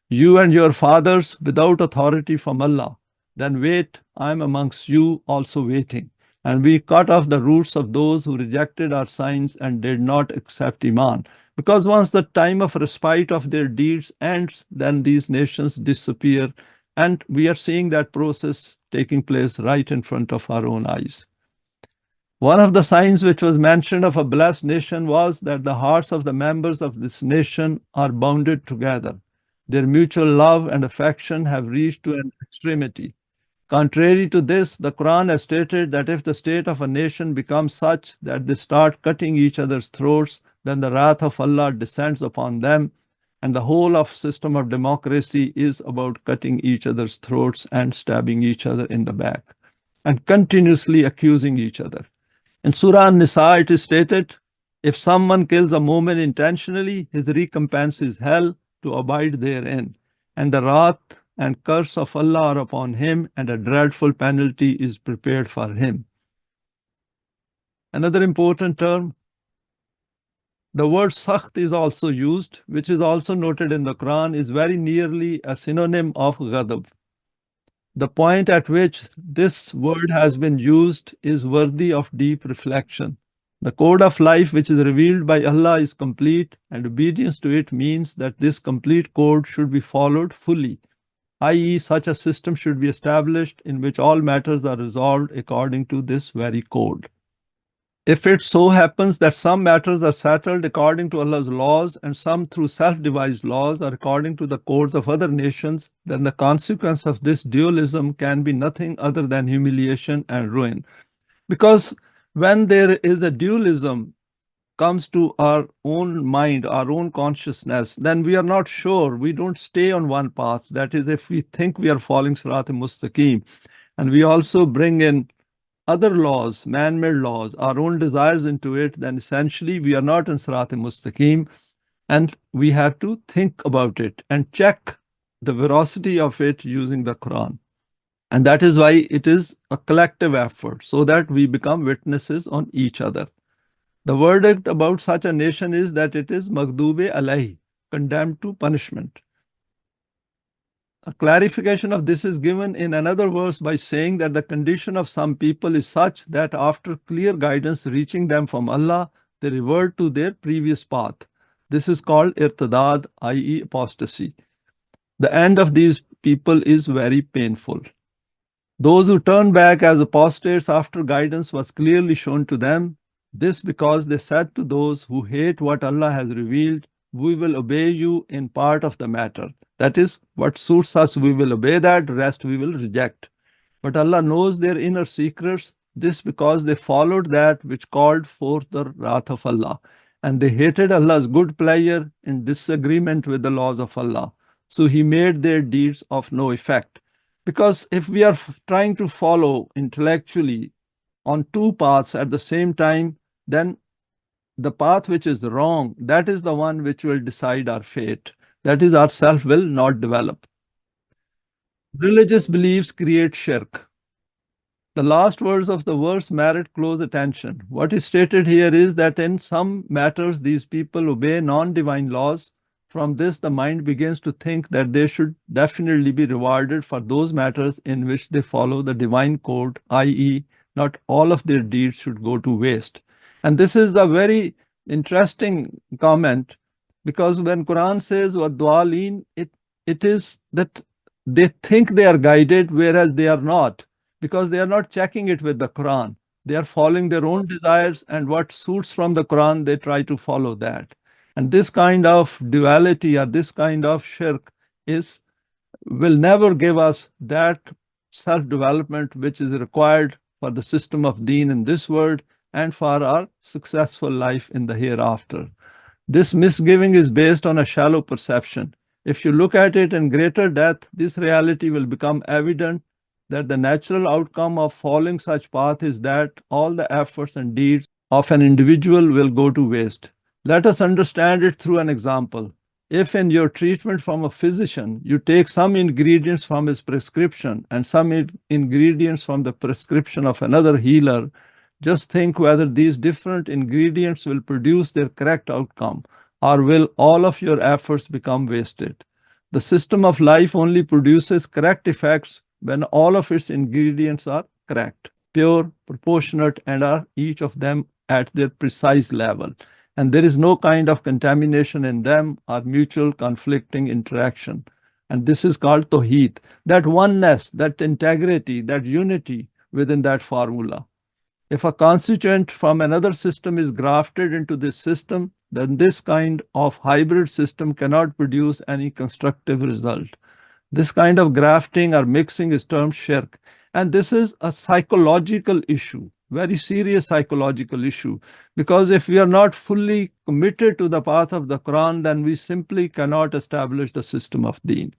You and your fathers without authority from Allah. Then wait, I am amongst you also waiting. And we cut off the roots of those who rejected our signs and did not accept Iman. Because once the time of respite of their deeds ends, then these nations disappear. And we are seeing that process taking place right in front of our own eyes. One of the signs which was mentioned of a blessed nation was that the hearts of the members of this nation are bounded together. Their mutual love and affection have reached to an extremity. Contrary to this, the Quran has stated that if the state of a nation becomes such that they start cutting each other's throats, then the wrath of Allah descends upon them, and the whole of system of democracy is about cutting each other's throats and stabbing each other in the back, and continuously accusing each other. In Surah An-Nisa, it is stated, if someone kills a Momin intentionally, his recompense is hell, to abide therein, and the wrath and curse of Allah are upon him, and a dreadful penalty is prepared for him. Another important term, the word sakht is also used, which is also noted in the Quran, is very nearly a synonym of ghadab. The point at which this word has been used is worthy of deep reflection. The code of life which is revealed by Allah is complete, and obedience to it means that this complete code should be followed fully, i.e., such a system should be established in which all matters are resolved according to this very code. If it so happens that some matters are settled according to Allah's laws and some through self-devised laws or according to the codes of other nations, then the consequence of this dualism can be nothing other than humiliation and ruin. Because when there is a dualism comes to our own mind, our own consciousness, then we are not sure. We don't stay on one path. That is, if we think we are following Sirat al-Mustaqim, and we also bring in other laws, man-made laws, our own desires into it, then essentially we are not in Sirat al-Mustaqim, and we have to think about it and check the veracity of it using the Quran. And that is why it is a collective effort, so that we become witnesses on each other. The verdict about such a nation is that it is maghdube alayhi, condemned to punishment. A clarification of this is given in another verse by saying that the condition of some people is such that after clear guidance reaching them from Allah, they revert to their previous path. This is called irtidad, i.e. apostasy. The end of these people is very painful. Those who turn back as apostates after guidance was clearly shown to them, this because they said to those who hate what Allah has revealed, we will obey you in part of the matter. That is, what suits us, we will obey that, rest we will reject. But Allah knows their inner secrets, this because they followed that which called forth the wrath of Allah, and they hated Allah's good pleasure in disagreement with the laws of Allah. So He made their deeds of no effect. Because if we are trying to follow intellectually on two paths at the same time, then the path which is wrong, that is the one which will decide our fate. That is, our self will not develop. Religious beliefs create shirk. The last words of the verse merit close attention. What is stated here is that in some matters these people obey non-divine laws. From this, the mind begins to think that they should definitely be rewarded for those matters in which they follow the divine code, i.e., not all of their deeds should go to waste. And this is a very interesting comment, because when Quran says وَالضَّالِينَ, it is that they think they are guided, whereas they are not, because they are not checking it with the Quran. They are following their own desires, and what suits from the Quran, they try to follow that. And this kind of duality or this kind of shirk will never give us that self-development which is required for the system of deen in this world and for our successful life in the hereafter. This misgiving is based on a shallow perception. If you look at it in greater depth, this reality will become evident that the natural outcome of following such path is that all the efforts and deeds of an individual will go to waste. Let us understand it through an example. If in your treatment from a physician, you take some ingredients from his prescription and some ingredients from the prescription of another healer, just think whether these different ingredients will produce their correct outcome, or will all of your efforts become wasted. The system of life only produces correct effects when all of its ingredients are correct, pure, proportionate, and are each of them at their precise level. And there is no kind of contamination in them or mutual conflicting interaction. And this is called Tawheed, that oneness, that integrity, that unity within that formula. If a constituent from another system is grafted into this system, then this kind of hybrid system cannot produce any constructive result. This kind of grafting or mixing is termed shirk. And this is a psychological issue, very serious psychological issue, because if we are not fully committed to the path of the Quran, then we simply cannot establish the system of deen.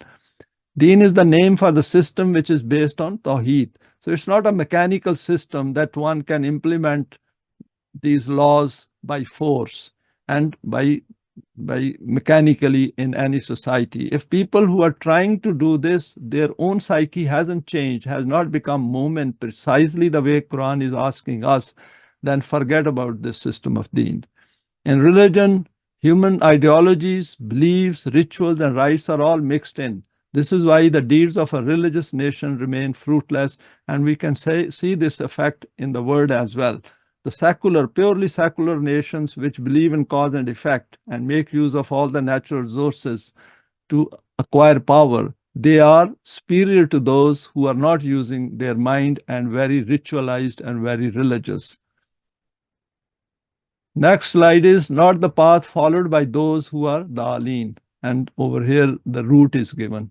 Deen is the name for the system which is based on Tawheed. So it's not a mechanical system that one can implement these laws by force and by mechanically in any society. If people who are trying to do this, their own psyche hasn't changed, has not become Momin precisely the way Quran is asking us, then forget about this system of deen. In religion, human ideologies, beliefs, rituals, and rites are all mixed in. This is why the deeds of a religious nation remain fruitless, and we can see this effect in the world as well. The secular, purely secular nations which believe in cause and effect and make use of all the natural resources to acquire power, they are superior to those who are not using their mind and very ritualized and very religious. Next slide is not the path followed by those who are Daaleen. And over here, the root is given.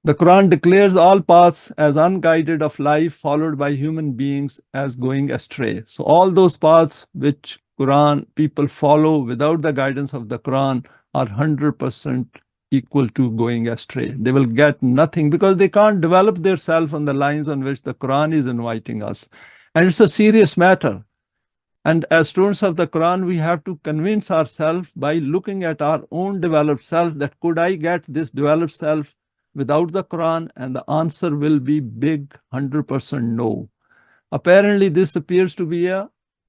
The Quran declares all paths as unguided of life followed by human beings as going astray. So all those paths which Quran people follow without the guidance of the Quran are 100% equal to going astray. They will get nothing because they can't develop their self on the lines on which the Quran is inviting us. And it's a serious matter. And as students of the Quran, we have to convince ourselves by looking at our own developed self that could I get this developed self without the Quran? And the answer will be big 100% no. Apparently, this appears to be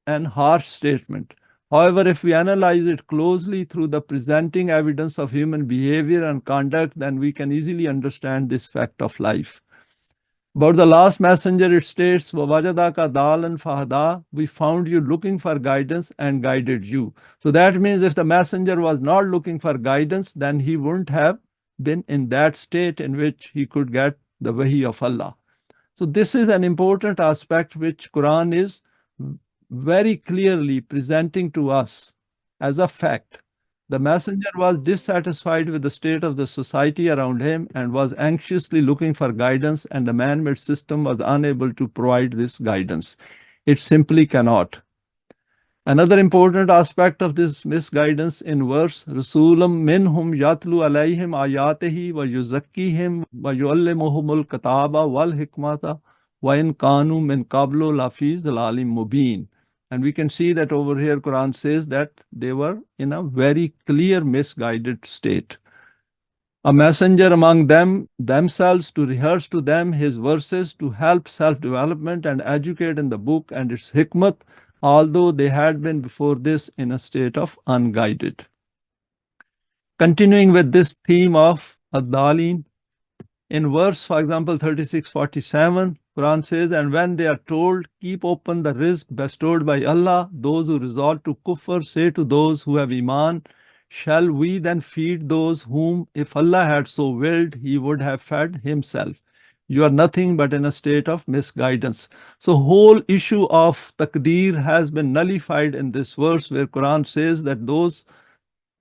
an harsh statement. However, if we analyze it closely through the presenting evidence of human behavior and conduct, then we can easily understand this fact of life. About the last messenger, it states, وَوَجَدَكَ دَالًا فَهَدَى, we found you looking for guidance and guided you. So that means if the messenger was not looking for guidance, then he wouldn't have been in that state in which he could get the Wahi of Allah. So this is an important aspect which Quran is very clearly presenting to us as a fact. The messenger was dissatisfied with the state of the society around him and was anxiously looking for guidance, and the man-made system was unable to provide this guidance. It simply cannot. Another important aspect of this misguidance in verse, Rasulam minhum yatlu alayhim ayatihi wa yuzakkihim wa yuallimuhumul kataba wal hikmata wa in kanu min qablu lafi zalalim mubin. And we can see that over here Quran says that they were in a very clear misguided state. A messenger among them themselves to rehearse to them his verses to help self-development and educate in the book and its hikmat, although they had been before this in a state of unguided. Continuing with this theme of Ad-Dalin, in verse, for example, 36-47, Quran says, and when they are told, keep open the rizq bestowed by Allah, those who resort to kufr say to those who have iman, shall we then feed those whom, if Allah had so willed, he would have fed himself? You are nothing but in a state of misguidance. So whole issue of taqdeer has been nullified in this verse where Quran says that those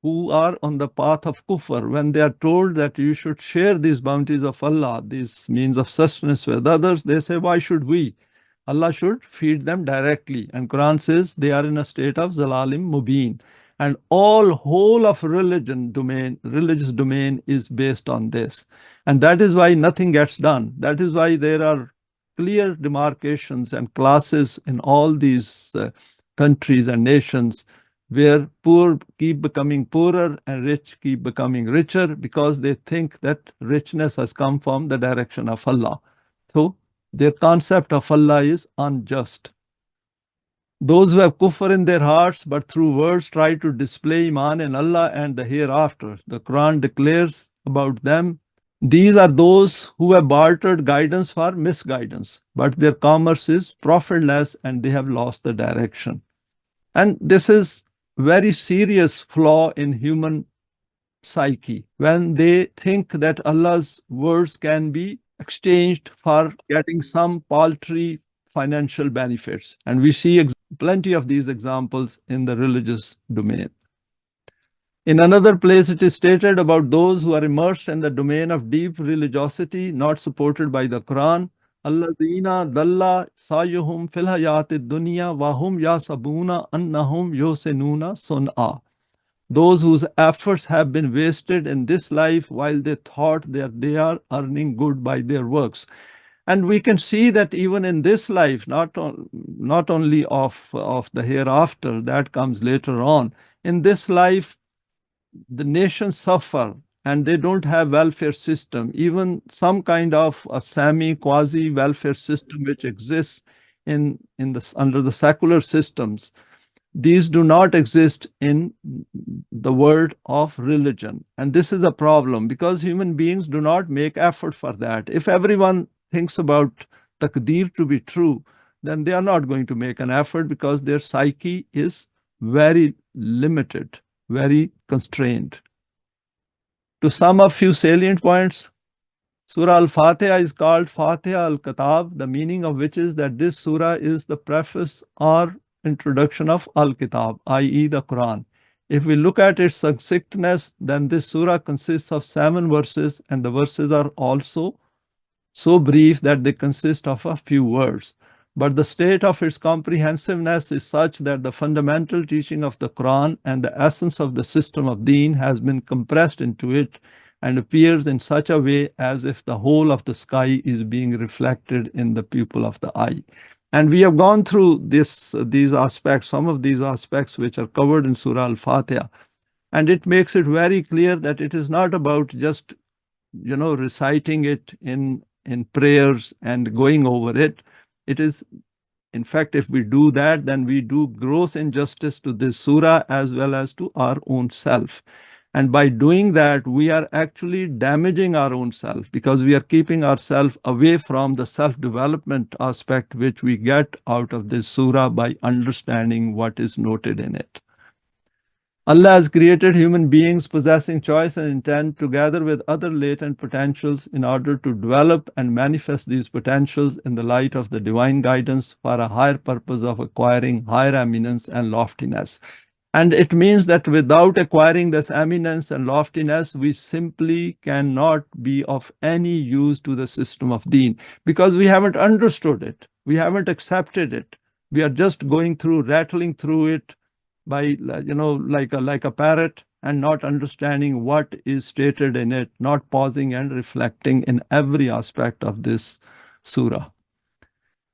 who are on the path of kufr, when they are told that you should share these bounties of Allah, these means of sustenance with others, they say, why should we? Allah should feed them directly. And Quran says they are in a state of zalalim mubin. And whole of religious domain is based on this. And that is why nothing gets done. That is why there are clear demarcations and classes in all these countries and nations where poor keep becoming poorer and rich keep becoming richer because they think that richness has come from the direction of Allah. So their concept of Allah is unjust. Those who have kufr in their hearts but through words try to display iman in Allah and the hereafter, the Quran declares about them, these are those who have bartered guidance for misguidance, but their commerce is profitless and they have lost the direction. And this is very serious flaw in human psyche when they think that Allah's words can be exchanged for getting some paltry financial benefits. And we see plenty of these examples in the religious domain. In another place, it is stated about those who are immersed in the domain of deep religiosity, not supported by the Quran. Alladhina dalla sayuhum fil hayatid dunya wa hum yasabuna annahum yuhsinuna sun'a. Those whose efforts have been wasted in this life while they thought that they are earning good by their works. And we can see that even in this life, not only of the hereafter, that comes later on. In this life, the nations suffer and they don't have welfare system, even some kind of a quasi welfare system which exists under the secular systems. These do not exist in the world of religion. And this is a problem because human beings do not make effort for that. If everyone thinks about taqdeer to be true, then they are not going to make an effort because their psyche is very limited, very constrained. To sum up few salient points, Surah Al-Fateha is called Fatiha Al-Kitab, the meaning of which is that this surah is the preface or introduction of Al-Kitab, i.e. the Quran. If we look at its succinctness, then this surah consists of 7 verses, and the verses are also so brief that they consist of a few words. But the state of its comprehensiveness is such that the fundamental teaching of the Quran and the essence of the system of Deen has been compressed into it and appears in such a way as if the whole of the sky is being reflected in the pupil of the eye. And we have gone through these aspects, some of these aspects which are covered in Surah Al-Fateha. And it makes it very clear that it is not about just, reciting it in prayers and going over it. It is In fact, if we do that, then we do gross injustice to this surah as well as to our own self. And by doing that, we are actually damaging our own self, because we are keeping ourselves away from the self-development aspect which we get out of this surah by understanding what is noted in it. Allah has created human beings possessing choice and intent together with other latent potentials in order to develop and manifest these potentials in the light of the divine guidance for a higher purpose of acquiring higher eminence and loftiness. And it means that without acquiring this eminence and loftiness, we simply cannot be of any use to the system of deen, because we haven't understood it. We haven't accepted it. We are just going through, rattling through it by, like a parrot, and not understanding what is stated in it, not pausing and reflecting in every aspect of this surah.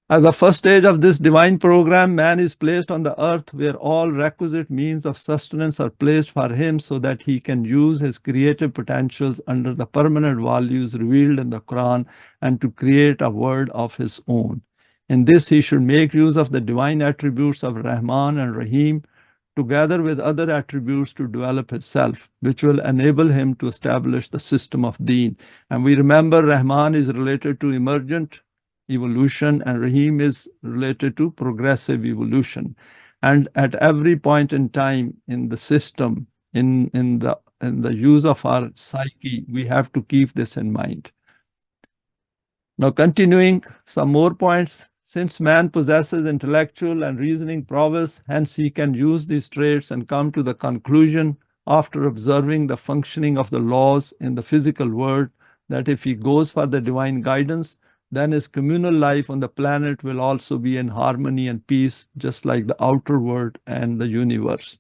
As the first stage of this divine program, man is placed on the earth where all requisite means of sustenance are placed for him so that he can use his creative potentials under the permanent values revealed in the Quran and to create a world of his own. In this, he should make use of the divine attributes of Rahman and Rahim, together with other attributes, to develop his self, which will enable him to establish the system of deen. And we remember Rahman is related to emergent evolution and Rahim is related to progressive evolution. And at every point in time in the system, in the use of our psyche, we have to keep this in mind. Now, continuing some more points. Since man possesses intellectual and reasoning prowess, hence he can use these traits and come to the conclusion, after observing the functioning of the laws in the physical world, that if he goes for the divine guidance, then his communal life on the planet will also be in harmony and peace, just like the outer world and the universe.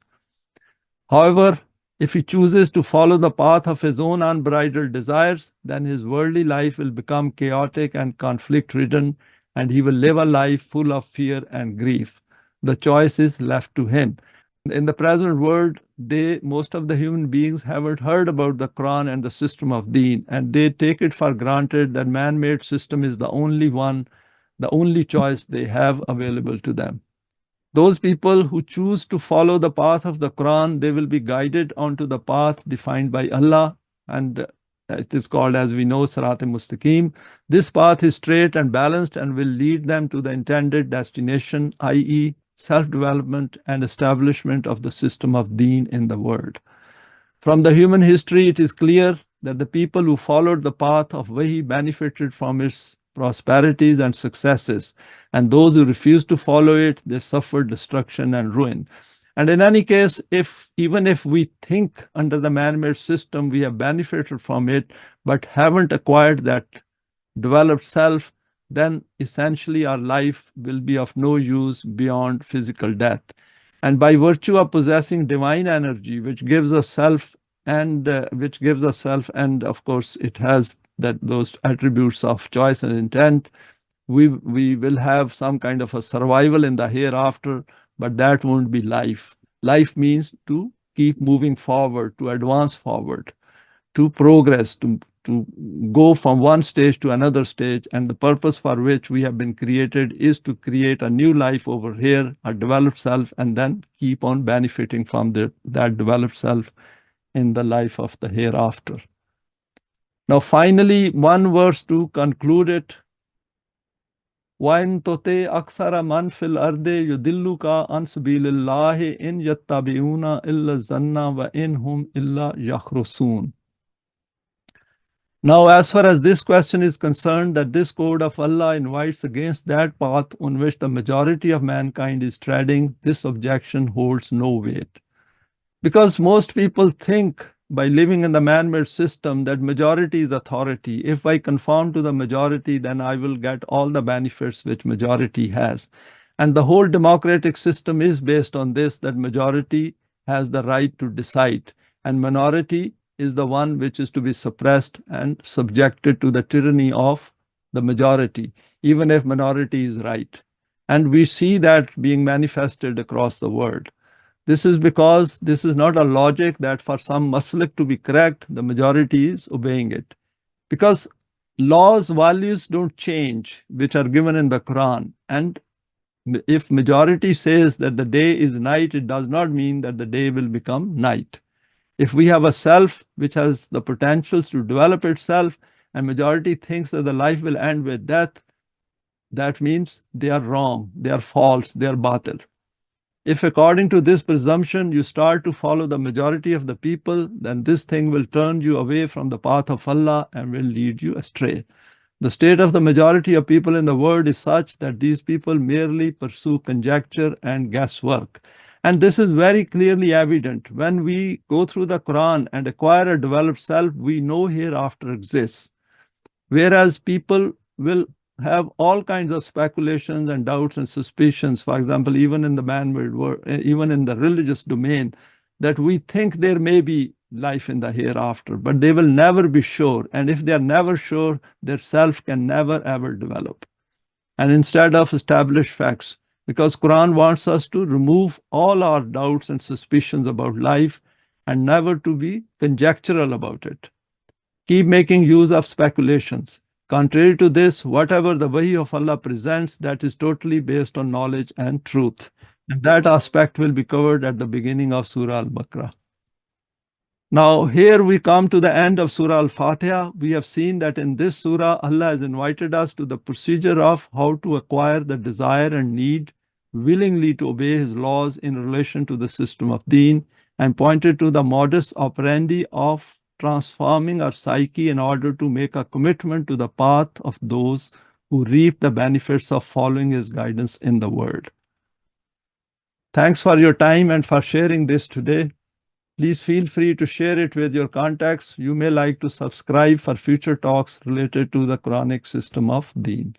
However, if he chooses to follow the path of his own unbridled desires, then his worldly life will become chaotic and conflict-ridden, and he will live a life full of fear and grief. The choice is left to him. In the present world, most of the human beings haven't heard about the Quran and the system of deen, and they take it for granted that man-made system is the only one, the only choice they have available to them. Those people who choose to follow the path of the Quran, they will be guided onto the path defined by Allah, and it is called, as we know, Sirat al-Mustaqim. This path is straight and balanced and will lead them to the intended destination, i.e., self-development and establishment of the system of deen in the world. From the human history, it is clear that the people who followed the path of Wahi benefited from its prosperities and successes, and those who refused to follow it, they suffered destruction and ruin. And in any case, even if we think under the man-made system we have benefited from it, but haven't acquired that developed self, then essentially our life will be of no use beyond physical death. And by virtue of possessing divine energy, which gives us self, and of course it has those attributes of choice and intent, we will have some kind of a survival in the hereafter, but that won't be life. Life means to keep moving forward, to advance forward, to progress, to go from one stage to another stage. And the purpose for which we have been created is to create a new life over here, a developed self, and then keep on benefiting from that developed self in the life of the hereafter. Now, finally, one verse to conclude it. وَإِن تُطِعْ أَكْثَرَ مَنْ فِي الْأَرْضِ يُضِلُّكَ عَنْ سَبِيلِ اللَّهِ إِنْ يَتَّبِعُونَ إِلَّا الظَّنَّ وَإِنْ هُمْ إِلَّا يَخْرُصُونَ. Now, as far as this question is concerned, that this code of Allah invites against that path on which the majority of mankind is treading, this objection holds no weight. Because most people think, by living in the man-made system, that majority is authority. If I conform to the majority, then I will get all the benefits which majority has. And the whole democratic system is based on this, that majority has the right to decide, and minority is the one which is to be suppressed and subjected to the tyranny of the majority, even if minority is right. And we see that being manifested across the world. This is because this is not a logic that for some maslik to be correct, the majority is obeying it. Because laws, values don't change, which are given in the Quran. And If majority says that the day is night, it does not mean that the day will become night. If we have a self which has the potentials to develop itself, and majority thinks that the life will end with death, that means they are wrong, they are false, they are batil. If according to this presumption you start to follow the majority of the people, then this thing will turn you away from the path of Allah and will lead you astray. The state of the majority of people in the world is such that these people merely pursue conjecture and guesswork. And this is very clearly evident. When we go through the Quran and acquire a developed self, we know hereafter exists. Whereas people will have all kinds of speculations and doubts and suspicions, for example, even in the man-made world, even in the religious domain, that we think there may be life in the hereafter, but they will never be sure. And if they are never sure, their self can never ever develop. And instead of establish facts, because Quran wants us to remove all our doubts and suspicions about life and never to be conjectural about it. Keep making use of speculations. Contrary to this, whatever the Wahi of Allah presents, that is totally based on knowledge and truth. And that aspect will be covered at the beginning of Surah Al-Baqarah. Now, here we come to the end of Surah Al-Fateha. We have seen that in this surah, Allah has invited us to the procedure of how to acquire the desire and need willingly to obey His laws in relation to the system of deen, and pointed to the modus operandi of transforming our psyche in order to make a commitment to the path of those who reap the benefits of following His guidance in the world. Thanks for your time and for sharing this today. Please feel free to share it with your contacts. You may like to subscribe for future talks related to the Quranic system of deen.